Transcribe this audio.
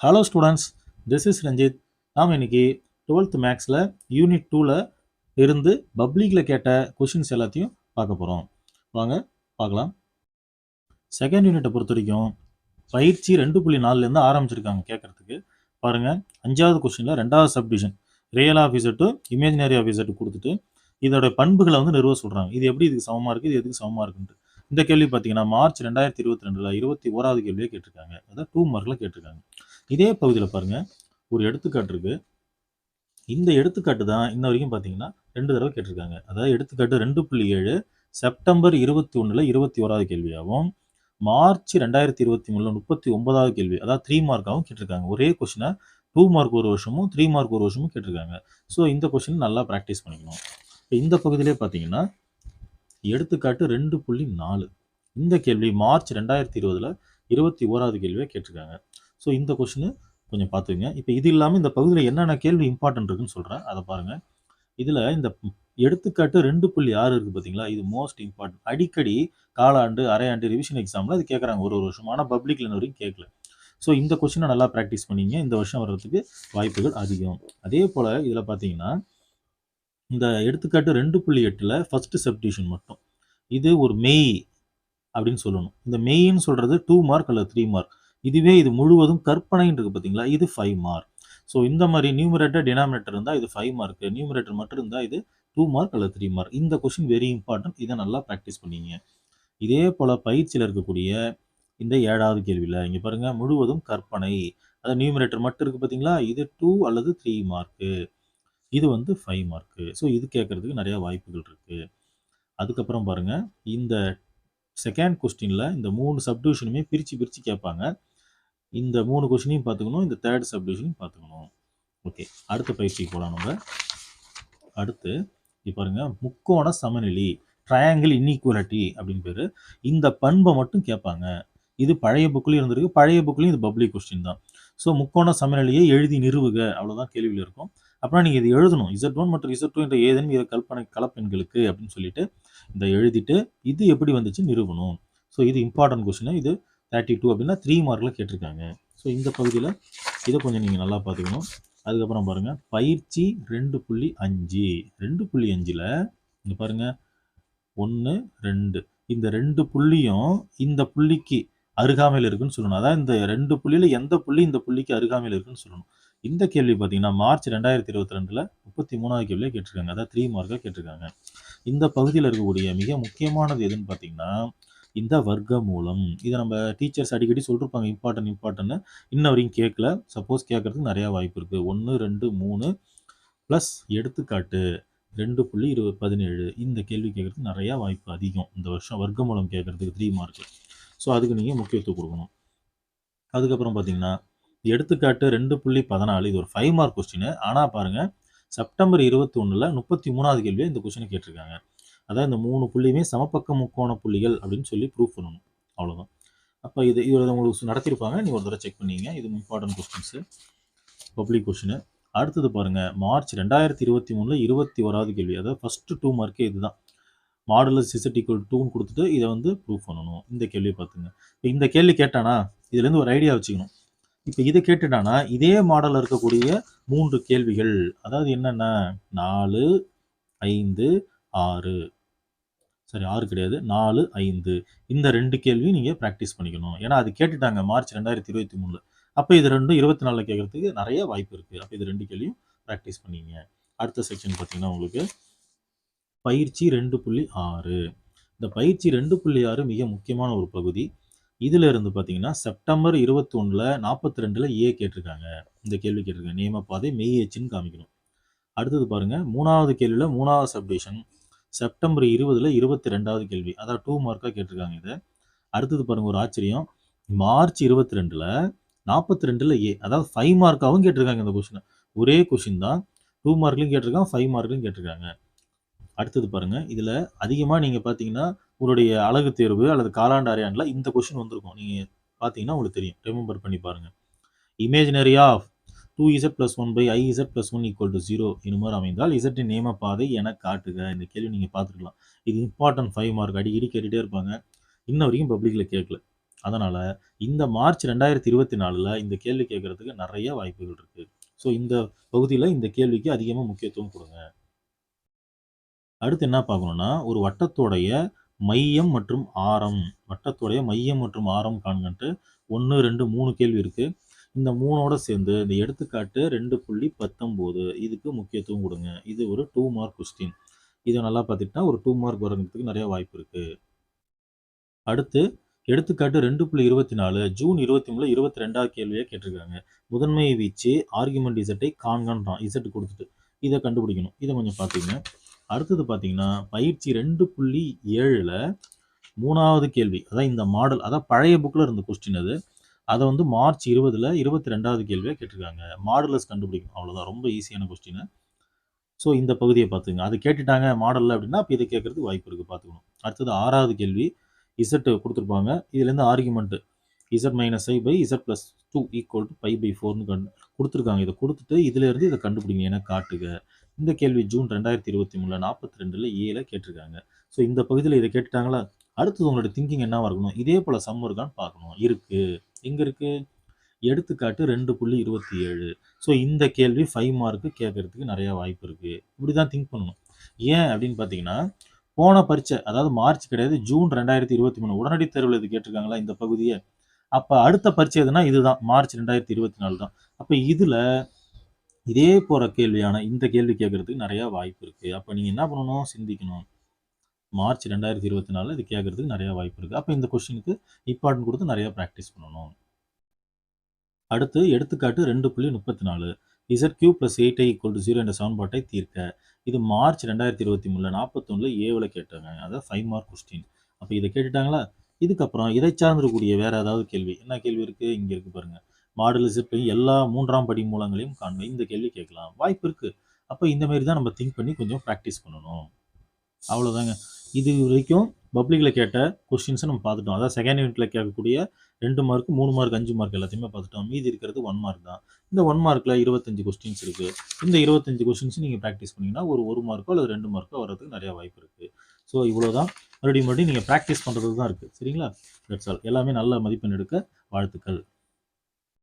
Hello students, this is Ranjith. நாம் இன்னைக்கு 12th மேக்ஸில் யூனிட் 2ல் இருந்து பப்ளிக்கில் கேட்ட கொஷின்ஸ் எல்லாத்தையும் பார்க்க போகிறோம். வாங்க பார்க்கலாம். செகண்ட் யூனிட்டை பொறுத்த வரைக்கும் பயிற்சி 2.4லேருந்து ஆரம்பிச்சிருக்காங்க கேட்குறதுக்கு. பாருங்கள், 5வது கொஷினில் 2வது subdivision real of z imaginary of z கொடுத்துட்டு இதோட பண்புகளை வந்து நிறுவ சொல்கிறாங்க. இது எப்படி இதுக்கு சமமாக இருக்குது, இது எதுக்கு சமமாக இருக்குன்ட்டு. இந்த கேள்வி பார்த்தீங்கன்னா மார்ச் 2022 21வது கேள்வியே கேட்டிருக்காங்க. அதாவது 2 மார்க்கில் கேட்டிருக்காங்க. இதே பகுதியில் பாருங்க, ஒரு எடுத்துக்காட்டு இருக்கு. இந்த எடுத்துக்காட்டு தான் இன்ன வரைக்கும் பார்த்தீங்கன்னா 2 தடவை கேட்டிருக்காங்க. அதாவது எடுத்துக்காட்டு 2.7 செப்டம்பர் 21ல் 21வது கேள்வியாகவும் மார்ச் 2023 39வது கேள்வி, அதாவது 3 மார்க்காகவும் கேட்டிருக்காங்க. ஒரே கொஸ்டினை 2 மார்க் ஒரு வருஷமும் 3 மார்க் ஒரு வருஷமும் கேட்டிருக்காங்க. ஸோ இந்த கொஸ்டின் நல்லா ப்ராக்டிஸ் பண்ணிக்கணும். இந்த பகுதியிலே பார்த்தீங்கன்னா எடுத்துக்காட்டு 2.4 இந்த கேள்வி மார்ச் 2020ல் 21வது கேள்வியை கேட்டிருக்காங்க. ஸோ இந்த கொஷினு கொஞ்சம் பார்த்துங்க. இப்போ இது இல்லாமல் இந்த பகுதியில் என்னென்ன கேள்வி இம்பார்ட்டன்ட் இருக்குன்னு சொல்கிறேன், அதை பாருங்கள். இதில் இந்த எடுத்துக்காட்டு 2.6 இருக்குது பார்த்தீங்களா, இது மோஸ்ட் இம்பார்ட்டன்ட். அடிக்கடி காலாண்டு அரையாண்டு ரிவிஷன் எக்ஸாமில் அது கேட்குறாங்க ஒரு வருஷம். ஆனால் பப்ளிக்கில் இன்ன வரைக்கும் கேட்கல. ஸோ இந்த கொஷினை நல்லா ப்ராக்டிஸ் பண்ணிங்க, இந்த வருஷம் வர்றதுக்கு வாய்ப்புகள் அதிகம். அதே போல் இதில் பார்த்தீங்கன்னா இந்த எடுத்துக்காட்டு 2.8ல் ஃபர்ஸ்ட் சப்டிவிஷன் மட்டும் இது ஒரு மெய் அப்படின்னு சொல்லணும். இந்த மெய்ன்னு சொல்கிறது 2 மார்க் அல்லது 3 மார்க். இதுவே இது முழுவதும் கற்பனைன்னு இருக்குது பார்த்தீங்களா, இது 5 மார்க். ஸோ இந்த மாதிரி நியூமரேட்டர் டினாமினேட்டர் இருந்தால் இது 5 மார்க், நியூமரேட்டர் மட்டும் இருந்தால் இது 2 மார்க் அல்லது 3 மார்க். இந்த கொஷின் வெரி இம்பார்ட்டன்ட், இதை நல்லா ப்ராக்டிஸ் பண்ணிங்க. இதே போல் பயிற்சியில் இருக்கக்கூடிய இந்த 7வது கேள்வியில் இங்கே பாருங்கள், முழுவதும் கற்பனை, அதாவது நியூமரேட்டர் மட்டும் இருக்குது பார்த்தீங்களா, இது 2 அல்லது 3 மார்க்கு, இது வந்து 5 மார்க்கு. ஸோ இது கேட்குறதுக்கு நிறையா வாய்ப்புகள் இருக்குது. அதுக்கப்புறம் பாருங்கள், இந்த செகண்ட் கொஸ்டினில் இந்த 3 சப்டிவிஷனுமே பிரித்து கேட்பாங்க. இந்த 3 கொஸ்டினையும் பார்த்துக்கணும், இந்த தேர்ட் சப்டிவிஷனையும் பார்த்துக்கணும். ஓகே, அடுத்த பயிற்சிக்கு போகலாம் நம்ம. அடுத்து இப்போ பாருங்க, முக்கோண சமநிலை ட்ரையாங்கிள் இன்இக்வாலிட்டி அப்படின்னு பேர். இந்த பண்பை மட்டும் கேட்பாங்க. இது பழைய புக்லேயும் இருந்திருக்கு, பழைய புக்லேயும் இது பப்ளிக் கொஸ்டின் தான். ஸோ முக்கோண சமநிலையை எழுதி நிறுவுக, அவ்வளோதான் கேள்வியில் இருக்கும். அப்புறம் நீங்கள் இது எழுதணும், Z1 மற்றும் Z2 என்ற ஏதேனும் இரு கல்பனை கலப்பெண்களுக்கு அப்படின்னு சொல்லிட்டு இந்த எழுதிட்டு இது எப்படி வந்துச்சு நிறுவனம். ஸோ இது இம்பார்ட்டன்ட் கொஸ்டின். இது 32 அப்படின்னா 3 மார்க்கில் கேட்டிருக்காங்க. ஸோ இந்த பகுதியில் இதை கொஞ்சம் நீங்கள் நல்லா பார்த்துக்கணும். அதுக்கப்புறம் பாருங்கள், பயிற்சி 2.5 2.5ல் இங்கே பாருங்கள் 1 2 இந்த 2 புள்ளியும் இந்த புள்ளிக்கு அருகாமையில் இருக்குன்னு சொல்லணும். அதாவது இந்த 2 புள்ளியில் எந்த புள்ளி இந்த புள்ளிக்கு அருகாமையில் இருக்குன்னு சொல்லணும். இந்த கேள்வி பார்த்தீங்கன்னா மார்ச் 2022ல் 33வது கேள்வியை கேட்டிருக்காங்க. அதாவது 3 மார்க்காக கேட்டிருக்காங்க. இந்த பகுதியில் இருக்கக்கூடிய மிக முக்கியமானது எதுன்னு பார்த்தீங்கன்னா இந்த வர்க்க மூலம். இதை நம்ம டீச்சர்ஸ் அடிக்கடி சொல்லிருப்பாங்க, இம்பார்ட்டன்ட். இன்ன வரைக்கும் கேட்கல. சப்போஸ் கேட்கறதுக்கு நிறையா வாய்ப்பு இருக்குது. 1 2 3 ப்ளஸ் எடுத்துக்காட்டு 2.17 இந்த கேள்வி கேட்கறதுக்கு நிறையா வாய்ப்பு அதிகம் இந்த வருஷம், வர்க்க மூலம் கேட்கறதுக்கு 3 மார்க். ஸோ அதுக்கு நீங்கள் முக்கியத்துவம் கொடுக்கணும். அதுக்கப்புறம் பார்த்தீங்கன்னா எடுத்துக்காட்டு 2.14 இது ஒரு 5 மார்க் கொஸ்டின். ஆனால் பாருங்கள், செப்டம்பர் 21ல் 33வது கேள்வியை இந்த கொஸ்டினை கேட்டிருக்காங்க. அதாவது இந்த 3 புள்ளியுமே சமபக்க முக்கோண புள்ளிகள் அப்படின்னு சொல்லி ப்ரூவ் பண்ணணும், அவ்வளோதான். அப்போ இது உங்களுக்கு நடத்தியிருப்பாங்க, நீங்கள் ஒரு தடவை செக் பண்ணிங்க. இது இம்பார்ட்டன்ட் கொஸ்டின்ஸு, பப்ளிக் கொஸ்டின். அடுத்தது பாருங்கள், மார்ச் 2023ல் 21வது கேள்வி, அதாவது ஃபஸ்ட்டு 2 மார்க்கே இதுதான். மாடுலஸ் Z = 2ன்னு கொடுத்துட்டு இதை வந்து ப்ரூவ் பண்ணணும். இந்த கேள்வியை பார்த்துங்க. இப்போ இந்த கேள்வி கேட்டானா இதுலேருந்து ஒரு ஐடியா வச்சுக்கணும். இப்போ இதை கேட்டுட்டானா இதே மாடலில் இருக்கக்கூடிய 3 கேள்விகள், அதாவது என்னென்ன 4 5 6 சரி 6 கிடையாது 4 5 இந்த 2 கேள்வியும் நீங்கள் ப்ராக்டிஸ் பண்ணிக்கணும். ஏன்னா அது கேட்டுட்டாங்க மார்ச் 2023ல். அப்போ இது ரெண்டும் 24ல் கேட்கறதுக்கு நிறைய வாய்ப்பு இருக்குது. அப்போ இது 2 கேள்வியும் ப்ராக்டிஸ் பண்ணிங்க. அடுத்த செக்ஷன் பார்த்தீங்கன்னா உங்களுக்கு பயிற்சி 2.6. இந்த பயிற்சி 2.6 மிக முக்கியமான ஒரு பகுதி. இதில் இருந்து பார்த்தீங்கன்னா செப்டம்பர் 21ல் 42ல் ஏ கேட்டிருக்காங்க. இந்த கேள்வி கேட்டிருக்காங்க, நியமப்பாதை மெய் எச்சுன்னு காமிக்கணும். அடுத்தது பாருங்கள், 3வது கேள்வியில் 3வது சப்டிவிஷன் செப்டம்பர் 20ல் 22வது கேள்வி, அதாவது 2 மார்க்காக கேட்டிருக்காங்க இதை. அடுத்தது பாருங்கள், ஒரு ஆச்சரியம், மார்ச் 22ல் 42ல் ஏ, அதாவது 5 மார்க்காகவும் கேட்டிருக்காங்க இந்த கொஷினை. ஒரே கொஷின் தான், 2 மார்க்லையும் கேட்டிருக்காங்க, 5 மார்க்லையும் கேட்டிருக்காங்க. அடுத்தது பாருங்கள், இதில் அதிகமாக நீங்கள் பார்த்தீங்கன்னா உங்களுடைய அழகு தேர்வு அல்லது காலாண்டு அரையாண்டில் இந்த கொஷின் வந்திருக்கும். நீங்கள் பார்த்தீங்கன்னா உங்களுக்கு தெரியும், ரிமெம்பர் பண்ணி பாருங்கள். இமேஜினரி ஆஃப் 2z + 1/iz + 1 = 0 இனுமாறு அமைந்தால் இசட்டின் நியமப்பாதை என காட்டுக. இந்த கேள்வி நீங்கள் பார்த்துருக்கலாம். இது இம்பார்ட்டன்ட் 5 மார்க், அடிக்கடி கேட்டுகிட்டே இருப்பாங்க. இன்ன வரைக்கும் பப்ளிக்கில் கேட்கல. அதனால இந்த மார்ச் 2024ல இந்த கேள்வி கேட்கறதுக்கு நிறைய வாய்ப்புகள் இருக்கு. ஸோ இந்த பகுதியில இந்த கேள்விக்கு அதிகமா முக்கியத்துவம் கொடுங்க. அடுத்து என்ன பார்க்கணும்னா, ஒரு வட்டத்தோடைய மையம் மற்றும் ஆரம். வட்டத்தோடைய மையம் மற்றும் ஆரம் காண்கன்ட்டு 1, 2, 3 கேள்வி இருக்கு. இந்த 3ஓட சேர்ந்து இந்த எடுத்துக்காட்டு 2.19 இதுக்கு முக்கியத்துவம் கொடுங்க. இது ஒரு 2 மார்க் கொஸ்டின். இதை நல்லா பார்த்துக்கிட்டா ஒரு 2 மார்க் வரதுக்கு நிறைய வாய்ப்பு இருக்கு. அடுத்து எடுத்துக்காட்டு 2.24 ஜூன் 23 22வது கேள்வியை கேட்டிருக்காங்க. முதன்மை வீச்சு ஆர்குமெண்ட் இசட்டை காண்கன்றான். இசட் கொடுத்துட்டு இதை கண்டுபிடிக்கணும். இதை கொஞ்சம் பார்த்துக்கங்க. அடுத்தது பார்த்தீங்கன்னா பயிற்சி 2.7ல 3வது கேள்வி, அதான் இந்த மாடல், அதான் பழைய புக்கில் இருந்த கொஸ்டின் அது. அதை வந்து மார்ச் 20ல் 22வது கேள்வியாக கேட்டிருக்காங்க. மாடுலஸ் கண்டுபிடிக்கும், அவ்வளோதான். ரொம்ப ஈஸியான கொஸ்டின். ஸோ இந்த பகுதியை பார்த்துங்க. அது கேட்டுட்டாங்க மாடலில் அப்படின்னா அப்போ இதை கேட்கறதுக்கு வாய்ப்பு இருக்குது, பார்த்துக்கணும். அடுத்தது 6வது கேள்வி, இசட் கொடுத்துருப்பாங்க. இதுலேருந்து argument Z minus I by Z plus 2 equal to pi by 4ன்னு கொடுத்துருக்காங்க. இதை கொடுத்துட்டு இதுலேருந்து இதை கண்டுபிடிங்க, என காட்டுக. இந்த கேள்வி ஜூன் 2023 42ல் ஏல கேட்டிருக்காங்க. ஸோ இந்த பகுதியில் இதை கேட்டுட்டாங்களா? அடுத்தது உங்களோட திங்கிங் என்னவா இருக்கணும்? இதே போல் சம் இருக்கான்னு பார்க்கணும். இருக்கு. எங்கே இருக்கு? எடுத்துக்காட்டு 2.27. ஸோ இந்த கேள்வி 5 மார்க்கு கேட்கறதுக்கு நிறைய வாய்ப்பு இருக்கு. இப்படி தான் திங்க் பண்ணணும். ஏன் அப்படின்னு பார்த்தீங்கன்னா, போன பரீட்சை, அதாவது மார்ச் கிடையாது, ஜூன் 2023 உடனடி தேர்வில் இது கேட்டிருக்காங்களா இந்த பகுதியை? அப்போ அடுத்த பரீட்சை எதுனா இதுதான், மார்ச் 2024 தான். அப்போ இதில் இதே போகிற கேள்வியான இந்த கேள்வி கேட்கறதுக்கு நிறையா வாய்ப்பு இருக்குது. அப்போ நீங்கள் என்ன பண்ணணும்? சிந்திக்கணும். மார்ச் 2024 இது கேட்கறதுக்கு நிறையா வாய்ப்பு இருக்குது. அப்போ இந்த கொஸ்டினுக்கு இம்பார்ட்டன்ட் கொடுத்து நிறையா ப்ராக்டிஸ் பண்ணணும். அடுத்து எடுத்துக்காட்டு 2.34 ZQ + 8i = 0 என்ற சமன்பாட்டை தீர்க்க. இது மார்ச் 2023 41 ஏவில் கேட்டாங்க. அதாவது 5 மார்க் கொஸ்டின். அப்போ இதை கேட்டுட்டாங்களா? இதுக்கப்புறம் இதை சார்ந்திருக்கக்கூடிய வேற ஏதாவது கேள்வி, என்ன கேள்வி இருக்கு? இங்கே இருக்கு பாருங்க. மாடுலஸ் எல்லா 3ஆம் படி மூலங்களையும் காண்க. இந்த கேள்வி கேட்கலாம், வாய்ப்பு இருக்கு. அப்போ இந்த மாதிரி தான் நம்ம திங்க் பண்ணி கொஞ்சம் ப்ராக்டிஸ் பண்ணணும். அவ்வளோதாங்க. இது வரைக்கும் பப்ளிக்கில் கேட்ட கொஸ்டின்ஸை நம்ம பார்த்துட்டோம். அதாவது செகண்ட் யூனிட்டில் கேட்கக்கூடிய 2 மார்க், 3 மார்க், 5 மார்க் எல்லாத்தையுமே பார்த்துட்டோம். மீதி இருக்கிறது 1 மார்க் தான். இந்த 1 மார்க்கில் 25 கொஸ்டின்ஸ் இருக்குது. இந்த 25 கொஸ்டின்ஸ் நீங்கள் ப்ராக்டிஸ் பண்ணிங்கன்னா ஒரு மார்க்கோ அல்லது 2 மார்க்கோ வரதுக்கு நிறையா வாய்ப்பு இருக்குது. ஸோ இவ்வளோ தான். மறுபடியும் நீங்கள் ப்ராக்டிஸ் பண்ணுறது தான் இருக்குது. சரிங்களா? That's all. எல்லாமே நல்ல மதிப்பெண் எடுக்க வாழ்த்துக்கள்.